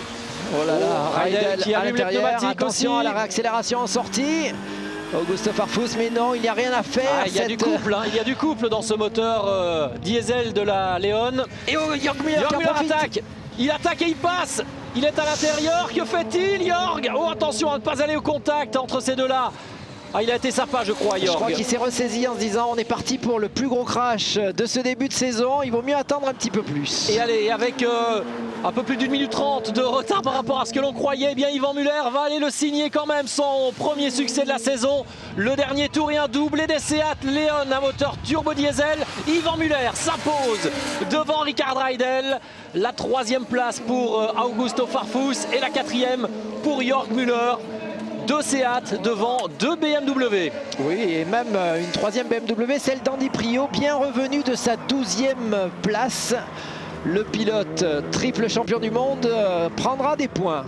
Oh là là, Raidel qui allume les pneumatiques. Attention aussi. À la réaccélération en sortie. Augusto Farfus, mais non, il n'y a rien à faire. Il y a du couple, il y a du couple dans ce moteur diesel de la Léon. Et Jörg Müller attaque. Il attaque et il passe. Il est à l'intérieur. Que fait-il, Jörg? Oh, attention à ne pas aller au contact entre ces deux-là. Ah, il a été sympa, je crois, Jörg. Je crois qu'il s'est ressaisi en se disant on est parti pour le plus gros crash de ce début de saison. Il vaut mieux attendre un petit peu plus. Et allez, avec un peu plus d'1 minute 30 de retard par rapport à ce que l'on croyait, eh bien Yvan Muller va aller le signer quand même, son premier succès de la saison. Le dernier tour et un doublé des Seat Leon à moteur turbo diesel. Yvan Muller s'impose devant Ricard Raidel. La 3e place pour Augusto Farfus et la 4e pour Jörg Müller. 2 Seat devant 2 BMW. Oui, et même une 3e BMW, celle d'Andy Priault, bien revenu de sa 12e place. Le pilote triple champion du monde prendra des points.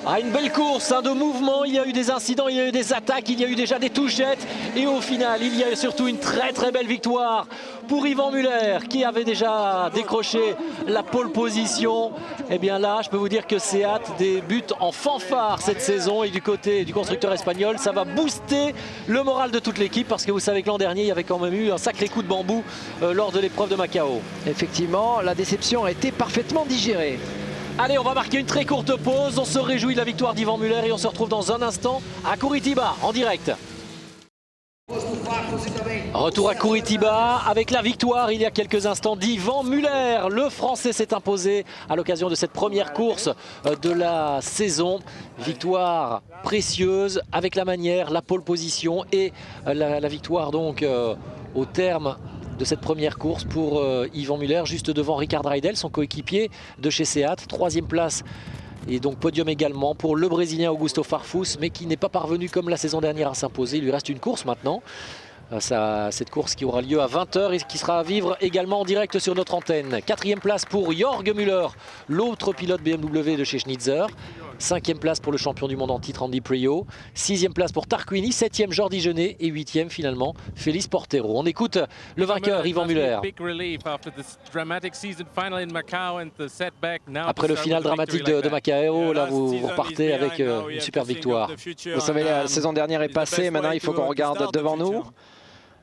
Ah, une belle course de mouvement, il y a eu des incidents, il y a eu des attaques, il y a eu déjà des touchettes. Et au final, il y a surtout une très très belle victoire pour Yvan Muller qui avait déjà décroché la pole position. Et bien là, je peux vous dire que Seat débute en fanfare cette saison. Et du côté du constructeur espagnol, ça va booster le moral de toute l'équipe. Parce que vous savez que l'an dernier, il y avait quand même eu un sacré coup de bambou lors de l'épreuve de Macao. Effectivement, la déception a été parfaitement digérée. Allez, on va marquer une très courte pause. On se réjouit de la victoire d'Yvan Muller et on se retrouve dans un instant à Curitiba en direct. Retour à Curitiba avec la victoire il y a quelques instants d'Yvan Muller. Le Français s'est imposé à l'occasion de cette première course de la saison. Victoire précieuse avec la manière, la pole position et la victoire donc au terme de cette première course pour Yvan Muller, juste devant Rickard Reidel, son coéquipier de chez Seat. Troisième place et donc podium également pour le Brésilien Augusto Farfus, mais qui n'est pas parvenu comme la saison dernière à s'imposer. Il lui reste une course maintenant. Cette course qui aura lieu à 20 h et qui sera à vivre également en direct sur notre antenne. Quatrième place pour Jörg Müller, l'autre pilote BMW de chez Schnitzer. Cinquième place pour le champion du monde en titre Andy Priaulx. Sixième place pour Tarquini. Septième Jordi Genet. Et huitième finalement Félix Portero. On écoute le vainqueur Yvan Muller. Après le final dramatique de Macao, là vous repartez avec une super victoire. Vous savez, la saison dernière est passée. Maintenant il faut qu'on regarde devant nous.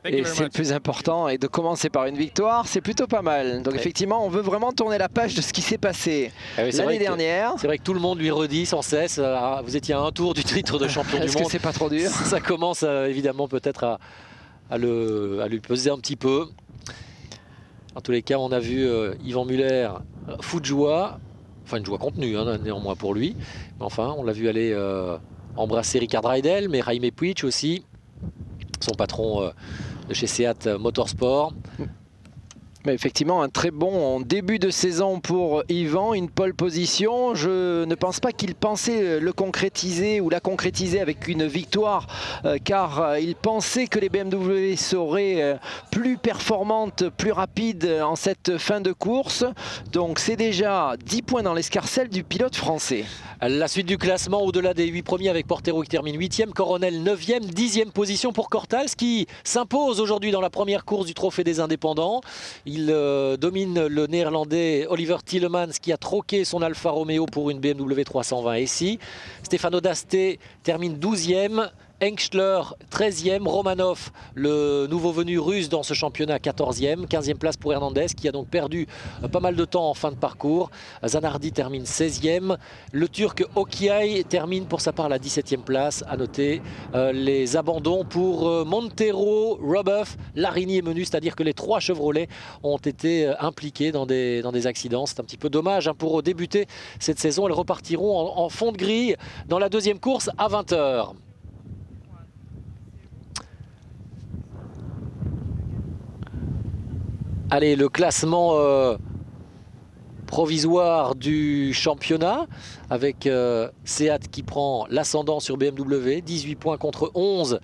Et c'est le plus important, et de commencer par une victoire, c'est plutôt pas mal. Donc effectivement, on veut vraiment tourner la page de ce qui s'est passé l'année dernière. C'est vrai que tout le monde lui redit sans cesse, vous étiez à un tour du titre de champion du monde. Est-ce que c'est pas trop dur? Ça commence évidemment peut-être à lui peser un petit peu. En tous les cas, on a vu Yvan Muller fou de joie, enfin une joie contenue néanmoins pour lui. Mais enfin, on l'a vu aller embrasser Rickard Reidel, mais Jaime Puig aussi, son patron de chez Seat Motorsport. Mais effectivement, un très bon début de saison pour Yvan, une pole position. Je ne pense pas qu'il pensait le concrétiser ou la concrétiser avec une victoire, car il pensait que les BMW seraient plus performantes, plus rapides en cette fin de course. Donc c'est déjà 10 points dans l'escarcelle du pilote français. La suite du classement au-delà des 8 premiers avec Portero qui termine 8e, Coronel 9e, 10e position pour Cortals qui s'impose aujourd'hui dans la première course du Trophée des Indépendants. Il domine le néerlandais Oliver Tielemans qui a troqué son Alfa Romeo pour une BMW 320 SI. Stefano D'Aste termine 12e. Engstler 13e, Romanov, le nouveau venu russe dans ce championnat, 14e, 15e place pour Hernandez qui a donc perdu pas mal de temps en fin de parcours. Zanardi termine 16e, le Turc Okiay termine pour sa part la 17e place. À noter les abandons pour Montero, Robuff, Larini et Menu, c'est-à-dire que les 3 Chevrolet ont été impliqués dans des accidents. C'est un petit peu dommage pour débuter cette saison. Elles repartiront en fond de grille dans la deuxième course à 20 h. Allez, le classement provisoire du championnat avec Seat qui prend l'ascendant sur BMW, 18 points contre 11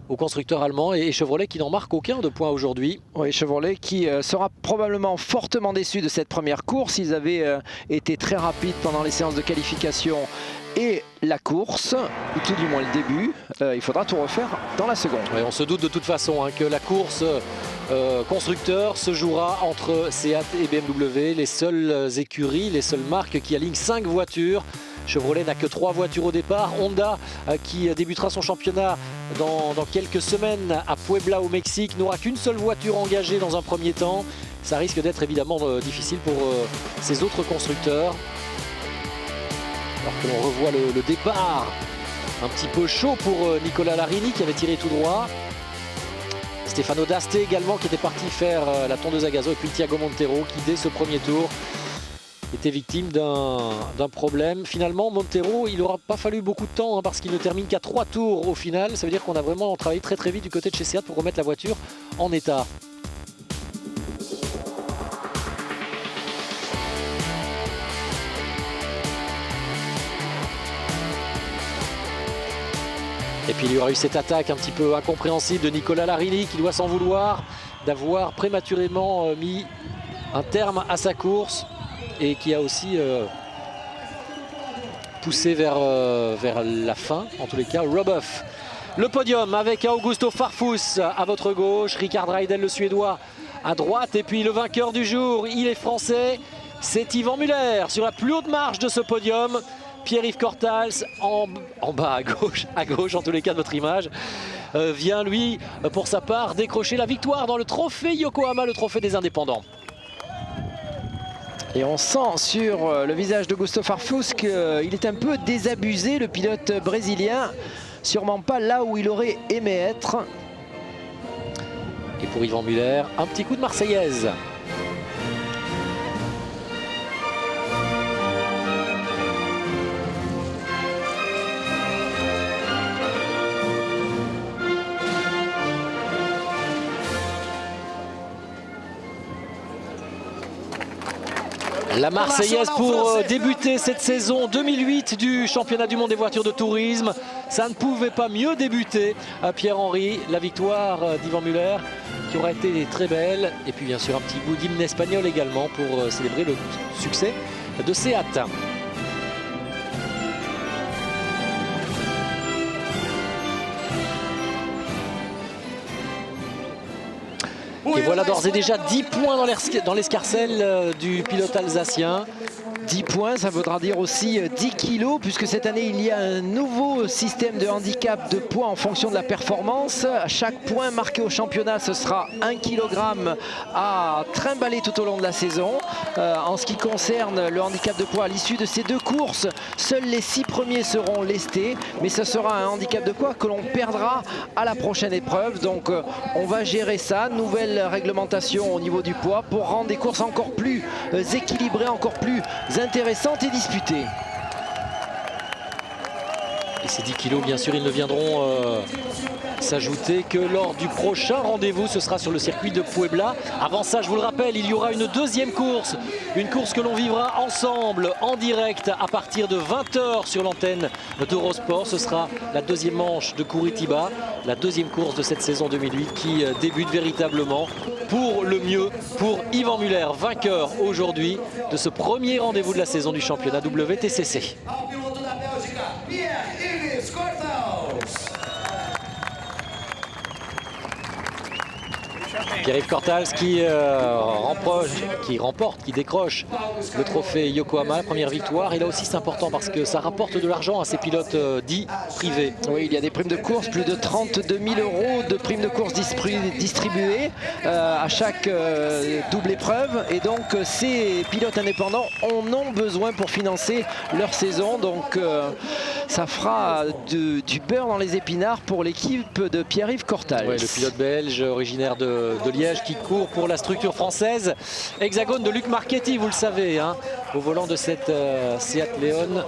au constructeur allemand, et Chevrolet qui n'en marque aucun de points aujourd'hui. Oui, Chevrolet qui sera probablement fortement déçu de cette première course. Ils avaient été très rapides pendant les séances de qualification et la course, ou tout du moins le début. Il faudra tout refaire dans la seconde. Oui, on se doute de toute façon que la course constructeur se jouera entre Seat et BMW, les seules écuries, les seules marques qui alignent 5 voitures. Chevrolet n'a que 3 voitures au départ. Honda, qui débutera son championnat dans quelques semaines à Puebla au Mexique, n'aura qu'une seule voiture engagée dans un premier temps. Ça risque d'être évidemment difficile pour ces autres constructeurs. Alors que l'on revoit le départ un petit peu chaud pour Nicolas Larini qui avait tiré tout droit. Stefano D'Aste également qui était parti faire la tondeuse à gazon, et puis Thiago Montero qui dès ce premier tour était victime d'un problème. Finalement, Montero, il n'aura pas fallu beaucoup de temps parce qu'il ne termine qu'à 3 tours au final. Ça veut dire qu'on a vraiment travaillé très très vite du côté de chez Seat pour remettre la voiture en état. Et puis il y aura eu cette attaque un petit peu incompréhensible de Nicolas Larini qui doit s'en vouloir d'avoir prématurément mis un terme à sa course et qui a aussi poussé vers la fin, en tous les cas, Robuff. Le podium avec Augusto Farfus à votre gauche, Rickard Reidel le Suédois à droite, et puis le vainqueur du jour, il est français, c'est Yvan Muller sur la plus haute marche de ce podium. Pierre-Yves Cortals en bas à gauche en tous les cas de votre image, vient lui pour sa part décrocher la victoire dans le trophée Yokohama, le trophée des indépendants. Et on sent sur le visage de Augusto Farfus qu'il est un peu désabusé, le pilote brésilien. Sûrement pas là où il aurait aimé être. Et pour Yvan Muller, un petit coup de Marseillaise. La Marseillaise pour débuter cette saison 2008 du championnat du monde des voitures de tourisme. Ça ne pouvait pas mieux débuter à Pierre-Henri. La victoire d'Yvan Muller qui aura été très belle. Et puis bien sûr un petit bout d'hymne espagnol également pour célébrer le succès de Seat. Et voilà d'ores et déjà 10 points dans l'escarcelle du pilote alsacien. 10 points, ça voudra dire aussi 10 kilos, puisque cette année il y a un nouveau système de handicap de poids en fonction de la performance. À chaque point marqué au championnat, ce sera 1 kg à trimballer tout au long de la saison. En ce qui concerne le handicap de poids, à l'issue de ces deux courses, seuls les 6 premiers seront lestés, mais ce sera un handicap de poids que l'on perdra à la prochaine épreuve. Donc on va gérer ça, nouvelle réglementation au niveau du poids pour rendre des courses encore plus équilibrées, encore plus intéressantes et disputées. Et ces 10 kilos, bien sûr, ils ne viendront s'ajouter que lors du prochain rendez-vous. Ce sera sur le circuit de Puebla. Avant ça, je vous le rappelle, il y aura une deuxième course. Une course que l'on vivra ensemble, en direct, à partir de 20 h sur l'antenne d'Eurosport. Ce sera la deuxième manche de Curitiba, la deuxième course de cette saison 2008 qui débute véritablement pour le mieux pour Yvan Muller, vainqueur aujourd'hui de ce premier rendez-vous de la saison du championnat WTCC. Pierre-Yves Cortals qui décroche le trophée Yokohama, première victoire. Et là aussi c'est important parce que ça rapporte de l'argent à ces pilotes dits privés. Oui, il y a des primes de course, plus de 32 000 € de primes de course distribuées à chaque double épreuve. Et donc ces pilotes indépendants en ont besoin pour financer leur saison. Donc ça fera du beurre dans les épinards pour l'équipe de Pierre-Yves Cortals. Oui, le pilote belge originaire de Liège qui court pour la structure française Hexagone de Luc Marchetti, vous le savez, hein, au volant de cette Seat Leon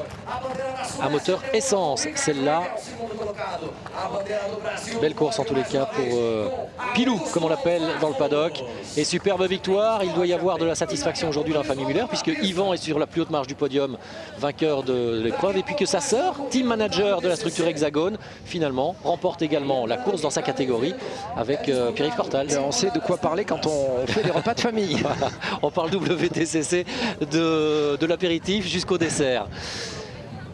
à moteur essence. Celle-là, belle course en tous les cas pour Pilou, comme on l'appelle dans le paddock. Et superbe victoire, il doit y avoir de la satisfaction aujourd'hui dans la famille Muller puisque Yvan est sur la plus haute marche du podium, vainqueur de l'épreuve, et puis que sa sœur, team manager de la structure Hexagone, finalement remporte également la course dans sa catégorie avec Pierre-Yves Cortals. On sait de quoi parler quand on fait des repas de famille. On parle WTCC de l'apéritif jusqu'au dessert.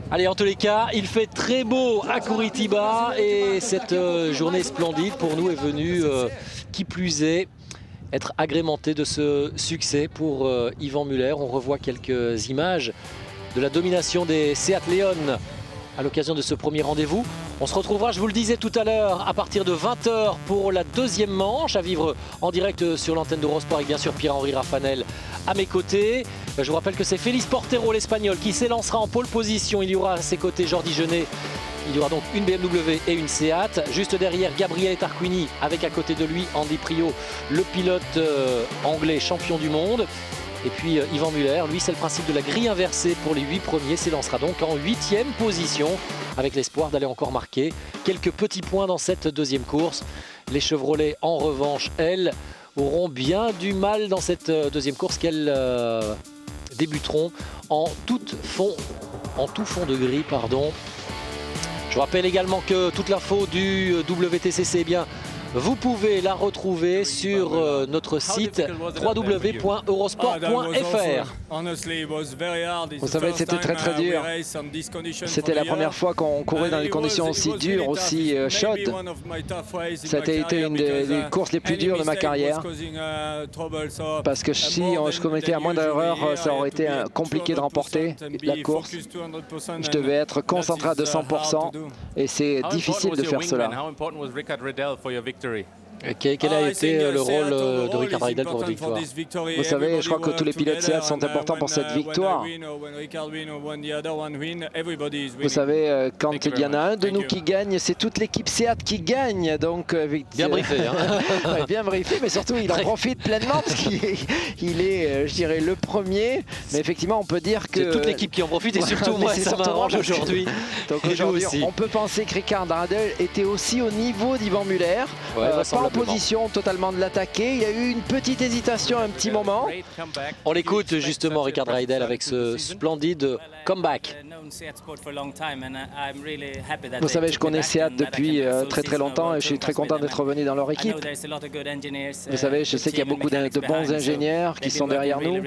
Allez, en tous les cas, il fait très beau à Curitiba et cette journée splendide pour nous est venue, qui plus est, être agrémentée de ce succès pour Yvan Muller. On revoit quelques images de la domination des Seat Leon à l'occasion de ce premier rendez-vous. On se retrouvera, je vous le disais tout à l'heure, à partir de 20 h pour la deuxième manche, à vivre en direct sur l'antenne d'Eurosport avec bien sûr Pierre-Henri Raffanel à mes côtés. Je vous rappelle que c'est Félix Portero, l'Espagnol, qui s'élancera en pole position. Il y aura à ses côtés Jordi Genet. Il y aura donc une BMW et une Seat. Juste derrière, Gabriele Tarquini, avec à côté de lui Andy Priault, le pilote anglais champion du monde. Et puis Yvan Muller, lui c'est le principe de la grille inversée pour les 8 premiers, s'élancera donc en 8e position avec l'espoir d'aller encore marquer quelques petits points dans cette deuxième course. Les Chevrolet en revanche, elles, auront bien du mal dans cette deuxième course qu'elles débuteront en tout fond de grille, pardon. Je vous rappelle également que toute l'info du WTCC, eh bien, vous pouvez la retrouver sur notre site www.eurosport.fr. Vous savez, c'était très dur. C'était la première fois qu'on courait dans des conditions aussi dures, aussi chaudes. Ça a été une des courses les plus dures de ma carrière. Parce que si je commettais à moindre erreur, ça aurait été compliqué de remporter la course. Je devais être concentré à 200% et c'est difficile de faire cela. Quel a été le rôle de Ricard Reidel pour votre victoire? Vous savez, je crois que tous les pilotes SEAT sont importants pour cette victoire. Vous savez, quand il y en a un de nous qui gagne, c'est toute l'équipe SEAT qui gagne. Donc, bien briefé. Hein. Ouais, bien briefé, mais surtout, il en profite pleinement parce qu'il est, je dirais, le premier. Mais effectivement, on peut dire que... C'est toute l'équipe qui en profite et surtout moi, ça m'arrange aujourd'hui. Donc aujourd'hui, on peut penser que Ricard Reidel était aussi au niveau d'Yvan Muller. Pas en position totalement de l'attaquer. Il y a eu une petite hésitation un petit moment. On l'écoute justement, Ricard Reidel, avec ce splendide comeback. Vous savez, je connais SEAT depuis très longtemps et je suis très content d'être revenu dans leur équipe. Vous savez, je sais qu'il y a beaucoup de bons ingénieurs qui sont derrière nous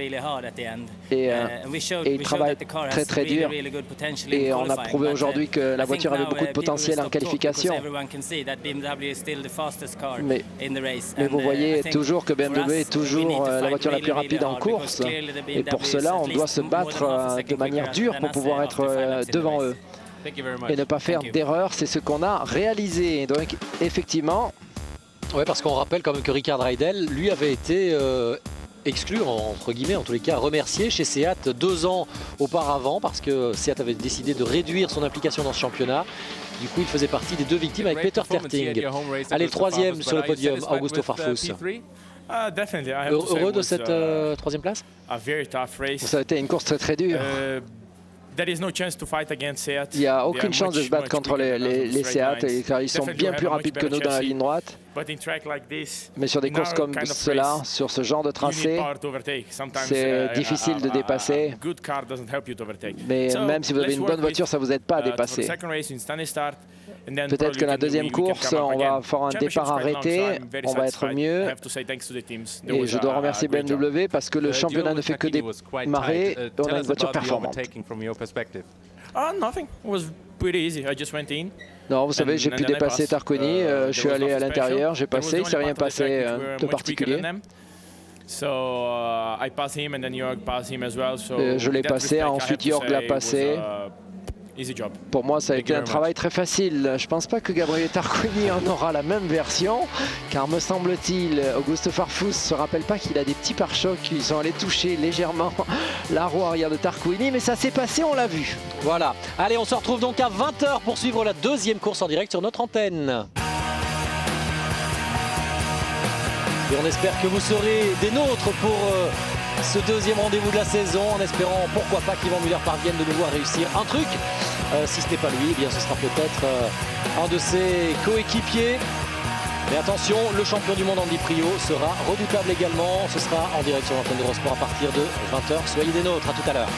et ils travaillent très dur. Et on a prouvé aujourd'hui que la voiture avait beaucoup de potentiel en qualification. Mais vous voyez toujours que BMW est toujours la voiture la plus rapide en course. Et pour cela, on doit se battre de manière dure pour pouvoir être devant eux. Et ne pas faire d'erreur, c'est ce qu'on a réalisé. Donc effectivement... Oui, parce qu'on rappelle quand même que Ricard Reidel, lui, avait été exclu, entre guillemets, en tous les cas, remercié chez SEAT 2 ans auparavant, parce que SEAT avait décidé de réduire son implication dans ce championnat. Du coup, il faisait partie des 2 victimes avec Peter Terting. Allez, le 3e sur le podium, Augusto Farfus. Heureux de cette 3e place? Ça a été une course très dure. Il n'y a aucune chance de se battre contre les SEAT, car ils sont bien plus rapides que nous dans la ligne droite. Mais sur des courses comme cela, sur ce genre de tracé, c'est difficile de dépasser. Mais même si vous avez une bonne voiture, ça ne vous aide pas à dépasser. Peut-être que la 2e course, on va faire un départ arrêté, on va être mieux. Et je dois remercier BMW parce que le championnat ne fait que démarrer et on a une voiture performante. Non, vous savez, j'ai pu dépasser Tarquini, je suis allé à l'intérieur, j'ai passé, il ne s'est rien passé de particulier. Je l'ai passé, ensuite Jörg l'a passé. Pour moi, ça a été un travail très facile. Je ne pense pas que Gabriele Tarquini en aura la même version, car me semble-t-il, Augusto Farfus ne se rappelle pas qu'il a des petits pare-chocs qui sont allés toucher légèrement la roue arrière de Tarquini, mais ça s'est passé, on l'a vu. Voilà. Allez, on se retrouve donc à 20 h pour suivre la 2e course en direct sur notre antenne. Et on espère que vous serez des nôtres pour ce 2e rendez-vous de la saison, en espérant pourquoi pas qu'Yvan Muller parvienne de nouveau à réussir un truc. Si ce n'est pas lui, eh bien ce sera peut-être un de ses coéquipiers. Mais attention, le champion du monde Andy Priaulx sera redoutable également. Ce sera en direct sur l'antenne d'Eurosport à partir de 20 h. Soyez des nôtres, à tout à l'heure.